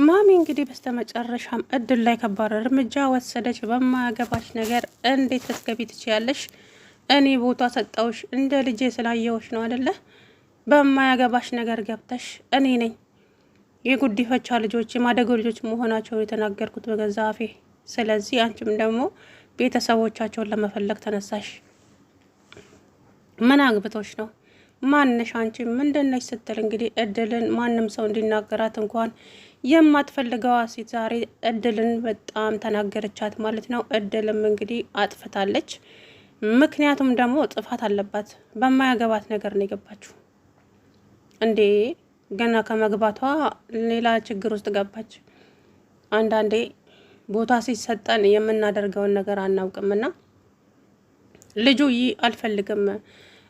ማሚ እንግዲህ በስተመጨረሻም እድል ላይ ከባድ እርምጃ ወሰደች። በማያገባሽ ነገር እንዴት ልትገቢ ትችያለሽ? እኔ ቦታ ሰጠውሽ እንደ ልጄ ስላየውሽ ነው አደለ? በማያገባሽ ነገር ገብተሽ እኔ ነኝ የጉዲፈቻ ልጆች የማደጎ ልጆች መሆናቸውን የተናገርኩት በገዛ አፌ። ስለዚህ አንቺም ደግሞ ቤተሰቦቻቸውን ለመፈለግ ተነሳሽ። ምን አግብቶሽ ነው? ማንሽ አንቺ ምንድነሽ? ስትል እንግዲህ እድልን ማንም ሰው እንዲናገራት እንኳን የማትፈልገዋ ሴት ዛሬ እድልን በጣም ተናገረቻት ማለት ነው። እድልም እንግዲህ አጥፍታለች። ምክንያቱም ደግሞ ጥፋት አለባት። በማያገባት ነገር ነው የገባችው እንዴ። ገና ከመግባቷ ሌላ ችግር ውስጥ ገባች። አንዳንዴ ቦታ ሲሰጠን የምናደርገውን ነገር አናውቅምና ልጁ ይህ አልፈልግም።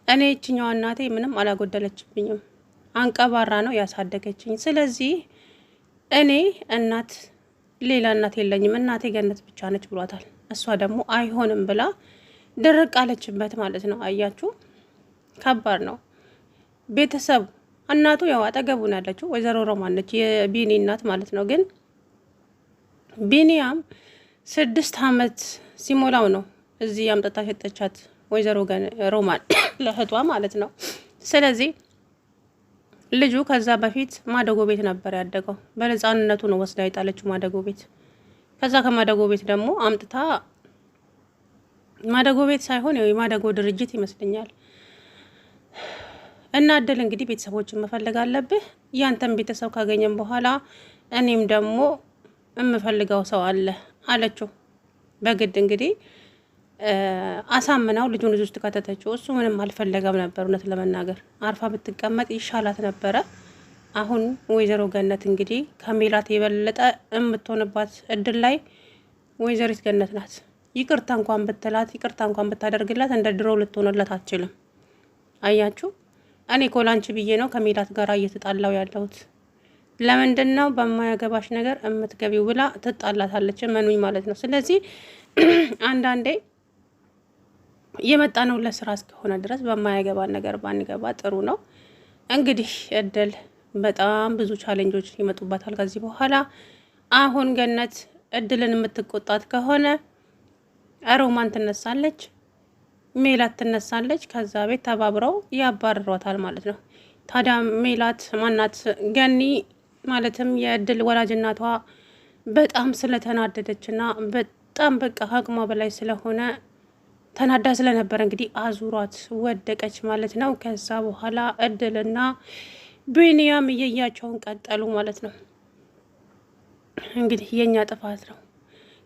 እኔ እችኛዋ እናቴ ምንም አላጎደለችብኝም። አንቀባራ ነው ያሳደገችኝ። ስለዚህ እኔ እናት ሌላ እናት የለኝም፣ እናቴ ገነት ብቻ ነች ብሏታል። እሷ ደግሞ አይሆንም ብላ ድርቅ አለችበት ማለት ነው። አያችሁ፣ ከባድ ነው። ቤተሰቡ እናቱ ያው አጠገቡ ነው ያለችው፣ ወይዘሮ ሮማን ነች የቢኒ እናት ማለት ነው። ግን ቢኒያም 6 አመት ሲሞላው ነው እዚህ አምጥታ ሸጠቻት ወይዘሮ ሮማን ለእህቷ ማለት ነው። ስለዚህ ልጁ ከዛ በፊት ማደጎ ቤት ነበር ያደገው። በነፃነቱ ነው ወስዳ የጣለችው ማደጎ ቤት። ከዛ ከማደጎ ቤት ደግሞ አምጥታ ማደጎ ቤት ሳይሆን የማደጎ ድርጅት ይመስለኛል። እና እድል እንግዲህ ቤተሰቦችን መፈለግ አለብህ። ያንተን ቤተሰብ ካገኘም በኋላ እኔም ደግሞ የምፈልገው ሰው አለ አለችው። በግድ እንግዲህ አሳምናው ልጁን ልጅ ውስጥ ከተተችው። እሱ ምንም አልፈለገም ነበር። እውነት ለመናገር አርፋ ብትቀመጥ ይሻላት ነበረ። አሁን ወይዘሮ ገነት እንግዲህ ከሜላት የበለጠ የምትሆንባት እድል ላይ ወይዘሪት ገነት ናት። ይቅርታ እንኳን ብትላት፣ ይቅርታ እንኳን ብታደርግላት እንደ ድሮ ልትሆንላት አትችልም። አያችሁ፣ እኔ ኮላንቺ ብዬ ነው ከሜላት ጋር እየተጣላው ያለሁት። ለምንድን ነው በማያገባሽ ነገር የምትገቢው ብላ ትጣላታለች። መኑኝ ማለት ነው። ስለዚህ አንዳንዴ የመጣ ነው ለስራ እስከሆነ ድረስ በማያገባን ነገር ባንገባ ጥሩ ነው። እንግዲህ እድል በጣም ብዙ ቻሌንጆች ይመጡባታል ከዚህ በኋላ። አሁን ገነት እድልን የምትቆጣት ከሆነ ሮማን ትነሳለች፣ ሜላት ትነሳለች። ከዛ ቤት ተባብረው ያባርሯታል ማለት ነው። ታዲያ ሜላት ማናት ገኒ ማለትም የእድል ወላጅ እናቷ በጣም ስለተናደደችና በጣም በቃ አቅሟ በላይ ስለሆነ ተናዳ ስለነበረ እንግዲህ አዙሯት ወደቀች ማለት ነው። ከዛ በኋላ እድልና ቢኒያም እየያቸውን ቀጠሉ ማለት ነው። እንግዲህ የኛ ጥፋት ነው።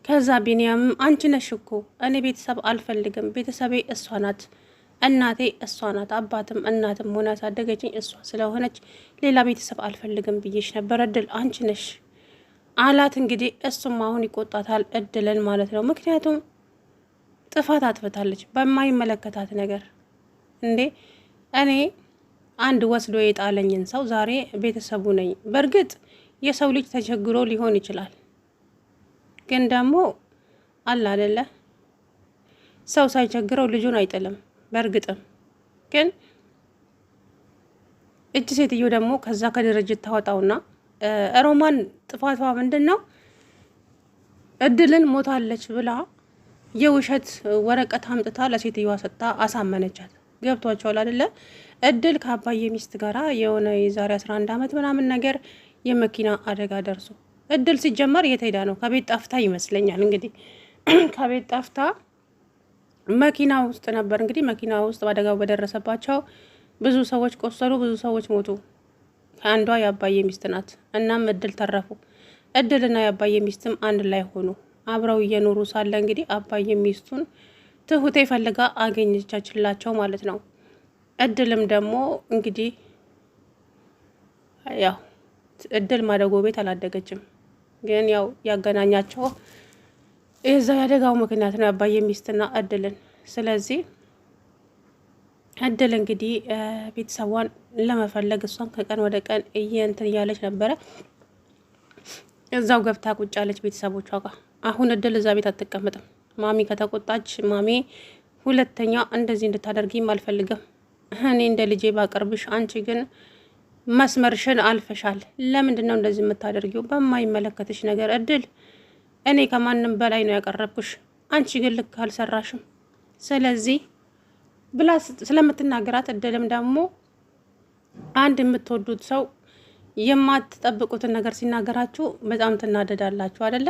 ከዛ ቢኒያም አንቺ ነሽ እኮ እኔ ቤተሰብ አልፈልግም፣ ቤተሰቤ እሷ ናት፣ እናቴ እሷ ናት፣ አባትም እናትም ሆነ ያሳደገችኝ እሷ ስለሆነች ሌላ ቤተሰብ አልፈልግም ብዬሽ ነበር እድል አንቺ ነሽ አላት። እንግዲህ እሱም አሁን ይቆጣታል እድልን ማለት ነው። ምክንያቱም ጥፋት አጥፍታለች በማይመለከታት ነገር። እንዴ እኔ አንድ ወስዶ የጣለኝን ሰው ዛሬ ቤተሰቡ ነኝ። በእርግጥ የሰው ልጅ ተቸግሮ ሊሆን ይችላል፣ ግን ደግሞ አለ አይደለ ሰው ሳይቸግረው ልጁን አይጥልም። በእርግጥም ግን እጅ ሴትዮ ደግሞ ከዛ ከድርጅት ታወጣውና ሮማን ጥፋቷ ምንድን ነው? እድልን ሞታለች ብላ የውሸት ወረቀት አምጥታ ለሴትዮዋ ሰጥታ አሳመነቻት። ገብቷቸዋል አይደለ? እድል ከአባዬ ሚስት ጋራ የሆነ የዛሬ 11 አመት ምናምን ነገር የመኪና አደጋ ደርሶ እድል ሲጀመር የት ሄዳ ነው? ከቤት ጠፍታ ይመስለኛል። እንግዲህ ከቤት ጠፍታ መኪና ውስጥ ነበር። እንግዲህ መኪና ውስጥ አደጋው በደረሰባቸው ብዙ ሰዎች ቆሰሉ፣ ብዙ ሰዎች ሞቱ። አንዷ የአባዬ ሚስት ናት። እናም እድል ተረፉ። እድልና የአባዬ ሚስትም አንድ ላይ ሆኑ። አብረው እየኖሩ ሳለ እንግዲህ አባዬ ሚስቱን ትሁቴ ፈልጋ አገኘቻችላቸው ማለት ነው። እድልም ደግሞ እንግዲህ ያው እድል ማደጎ ቤት አላደገችም፣ ግን ያው ያገናኛቸው የዛ ያደጋው ምክንያት ነው የአባዬ ሚስትና እድልን። ስለዚህ እድል እንግዲህ ቤተሰቧን ለመፈለግ እሷን ከቀን ወደ ቀን እንትን እያለች ነበረ። እዛው ገብታ ቁጭ ያለች ቤተሰቦቿ ጋር። አሁን እድል እዛ ቤት አትቀመጥም። ማሚ ከተቆጣች ማሚ ሁለተኛ እንደዚህ እንድታደርጊም አልፈልግም። እኔ እንደ ልጄ ባቀርብሽ፣ አንቺ ግን መስመርሽን አልፈሻል። ለምንድን ነው እንደዚህ የምታደርጊው? በማይመለከትሽ ነገር እድል እኔ ከማንም በላይ ነው ያቀረብኩሽ። አንቺ ግን ልክ አልሰራሽም። ስለዚህ ብላ ስለምትናገራት እድልም ደግሞ አንድ የምትወዱት ሰው የማትጠብቁትን ነገር ሲናገራችሁ በጣም ትናደዳላችሁ አይደለ?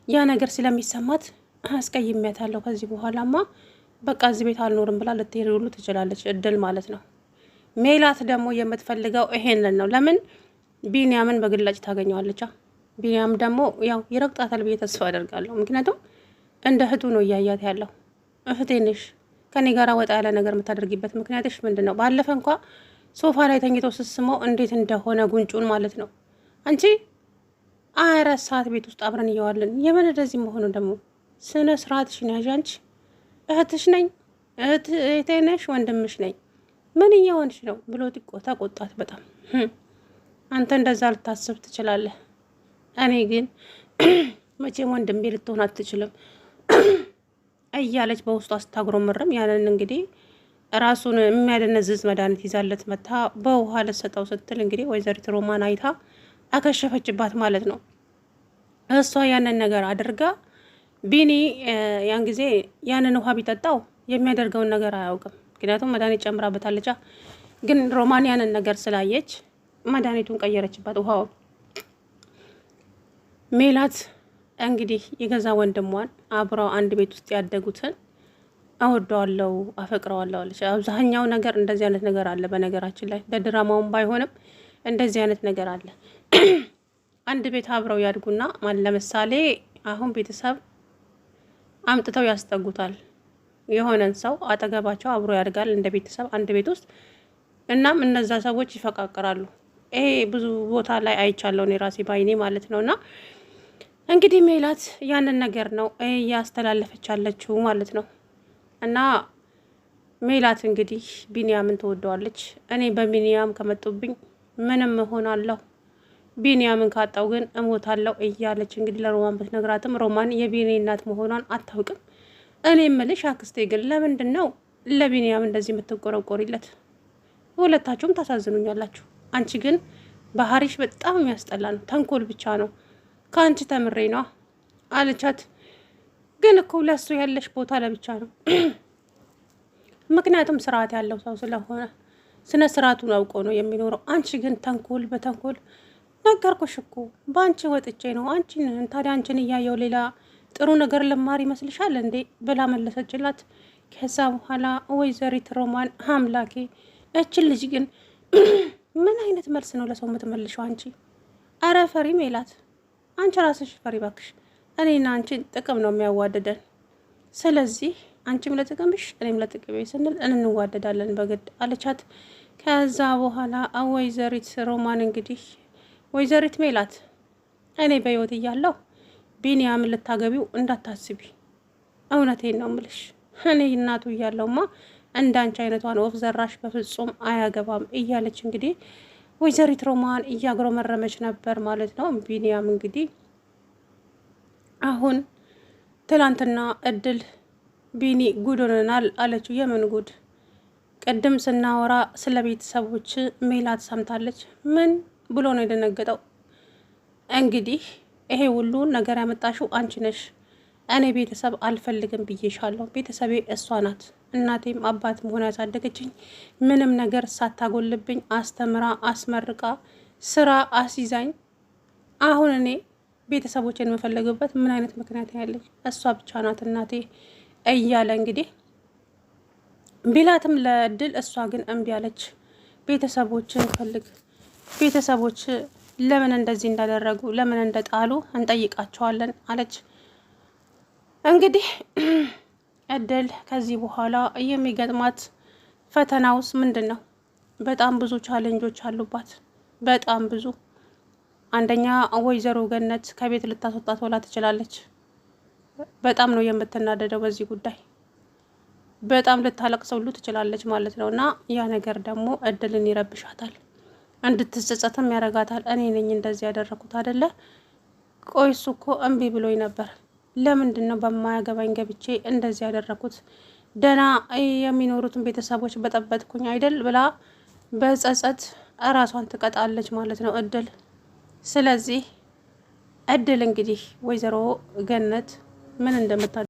ያ ነገር ስለሚሰማት አስቀይሜያታለሁ፣ ከዚህ በኋላማ በቃ እዚህ ቤት አልኖርም ብላ ልትሄድ ሁሉ ትችላለች፣ እድል ማለት ነው። ሜላት ደግሞ የምትፈልገው ይሄንን ነው። ለምን ቢንያምን በግላጭ ታገኘዋለች። ቢንያም ደግሞ ያው ይረግጣታል ብዬ ተስፋ አደርጋለሁ። ምክንያቱም እንደ እህቱ ነው እያያት ያለው። እህቴ ነሽ፣ ከኔ ጋር ወጣ ያለ ነገር የምታደርጊበት ምክንያትሽ ምንድን ነው? ባለፈ እንኳ ሶፋ ላይ ተኝቶ ስስመው እንዴት እንደሆነ ጉንጩን ማለት ነው። አንቺ 24 ሰዓት ቤት ውስጥ አብረን እየዋልን የምን እንደዚህ መሆኑ ደግሞ ስነ ስርዓትሽን ያዥ። አንቺ እህትሽ ነኝ፣ እህቴ ነሽ፣ ወንድምሽ ነኝ፣ ምን እየሆንሽ ነው ብሎ ተቆጣት በጣም። አንተ እንደዛ ልታስብ ትችላለህ፣ እኔ ግን መቼም ወንድሜ ልትሆን አትችልም እያለች በውስጧ ስታጉረመርም ያንን እንግዲህ ራሱን የሚያደነዝዝ መድኃኒት ይዛለት መታ በውሃ ልትሰጠው ስትል እንግዲህ ወይዘሪት ሮማን አይታ አከሸፈችባት ማለት ነው። እሷ ያንን ነገር አድርጋ ቢኒ ያን ጊዜ ያንን ውሃ ቢጠጣው የሚያደርገውን ነገር አያውቅም። ምክንያቱም መድኃኒት ጨምራበታለቻ። ግን ሮማን ያንን ነገር ስላየች መድኃኒቱን ቀየረችባት ውሃውን። ሜላት እንግዲህ የገዛ ወንድሟን አብረው አንድ ቤት ውስጥ ያደጉትን እወደዋለሁ አፈቅረዋለሁ አለች። አብዛኛው ነገር እንደዚህ አይነት ነገር አለ። በነገራችን ላይ በድራማውም ባይሆንም እንደዚህ አይነት ነገር አለ። አንድ ቤት አብረው ያድጉና ለምሳሌ አሁን ቤተሰብ አምጥተው ያስጠጉታል። የሆነን ሰው አጠገባቸው አብሮ ያድጋል እንደ ቤተሰብ አንድ ቤት ውስጥ። እናም እነዛ ሰዎች ይፈቃቀራሉ። ይሄ ብዙ ቦታ ላይ አይቻለሁ እኔ ራሴ ባይኔ ማለት ነው። እና እንግዲህ ሜላት ያንን ነገር ነው እያስተላለፈች ያለችው ማለት ነው። እና ሜላት እንግዲህ ቢንያምን ትወደዋለች። እኔ በቢንያም ከመጡብኝ ምንም እሆናለሁ፣ ቢንያምን ካጣው ግን እሞታለሁ እያለች እንግዲህ ለሮማን ብትነግራትም ሮማን የቢኒ እናት መሆኗን አታውቅም። እኔ እምልሽ አክስቴ ግን ለምንድን ነው ለቢንያም እንደዚህ የምትቆረቆሪለት? ሁለታችሁም ታሳዝኑኛላችሁ። አንቺ ግን ባህሪሽ በጣም የሚያስጠላ ነው፣ ተንኮል ብቻ ነው። ከአንቺ ተምሬ ነዋ አለቻት። ግን እኮ ለሱ ያለሽ ቦታ ለብቻ ነው። ምክንያቱም ስርዓት ያለው ሰው ስለሆነ ስነ ስርዓቱን አውቆ ነው የሚኖረው። አንቺ ግን ተንኮል በተንኮል ነገርኩሽ እኮ በአንቺ ወጥቼ ነው አንቺን። ታዲያ አንቺን እያየው ሌላ ጥሩ ነገር ልማር ይመስልሻል እንዴ ብላ መለሰችላት። ከዛ በኋላ ወይዘሪት ሮማን አምላኬ፣ እችን ልጅ ግን ምን አይነት መልስ ነው ለሰው የምትመልሸው አንቺ? አረ ፈሪ ሜላት፣ አንቺ ራስሽ ፈሪ ባክሽ። እኔና አንቺን ጥቅም ነው የሚያዋደደን። ስለዚህ አንቺም ለጥቅምሽ እኔም ለጥቅሜ ስንል እንዋደዳለን በግድ አለቻት። ከዛ በኋላ ወይዘሪት ሮማን እንግዲህ ወይዘሪት ሜላት፣ እኔ በህይወት እያለሁ ቢንያምን ልታገቢው እንዳታስቢ፣ እውነቴን ነው ምልሽ። እኔ እናቱ እያለሁማ እንዳንቺ አይነቷን ወፍ ዘራሽ በፍጹም አያገባም እያለች እንግዲህ ወይዘሪት ሮማን እያጉረመረመች ነበር ማለት ነው። ቢንያም እንግዲህ አሁን ትላንትና እድል ቢኒ ጉድ ሆነናል አለችው። የምን ጉድ? ቅድም ስናወራ ስለ ቤተሰቦች ሜላት ሰምታለች። ምን ብሎ ነው የደነገጠው? እንግዲህ ይሄ ሁሉ ነገር ያመጣሽው አንቺ ነሽ። እኔ ቤተሰብ አልፈልግም ብዬሻለሁ። ቤተሰቤ እሷ ናት። እናቴም አባትም ሆነ ያሳደገችኝ ምንም ነገር ሳታጎልብኝ አስተምራ አስመርቃ ስራ አስይዛኝ። አሁን እኔ ቤተሰቦችን የምፈልግበት ምን አይነት ምክንያት ያለኝ? እሷ ብቻ ናት እናቴ እያለ እንግዲህ ቢላትም ለእድል፣ እሷ ግን እምቢ አለች። ቤተሰቦችን ፈልግ፣ ቤተሰቦች ለምን እንደዚህ እንዳደረጉ ለምን እንደጣሉ እንጠይቃቸዋለን አለች። እንግዲህ እድል ከዚህ በኋላ የሚገጥማት ፈተናውስ ምንድን ነው? በጣም ብዙ ቻሌንጆች አሉባት፣ በጣም ብዙ። አንደኛ ወይዘሮ ገነት ከቤት ልታስወጣት ወላ ትችላለች። በጣም ነው የምትናደደው በዚህ ጉዳይ፣ በጣም ልታለቅስ ሁሉ ትችላለች ማለት ነው። እና ያ ነገር ደግሞ እድልን ይረብሻታል፣ እንድትጸጸትም ያደርጋታል። እኔ ነኝ እንደዚህ ያደረኩት አይደለ? ቆይ እሱ እኮ እምቢ ብሎኝ ነበር፣ ለምንድን ነው በማያገባኝ ገብቼ እንደዚህ ያደረኩት? ደህና የሚኖሩትን ቤተሰቦች በጠበጥኩኝ አይደል ብላ በጸጸት እራሷን ትቀጣለች ማለት ነው እድል። ስለዚህ እድል እንግዲህ ወይዘሮ ገነት ምን እንደምታ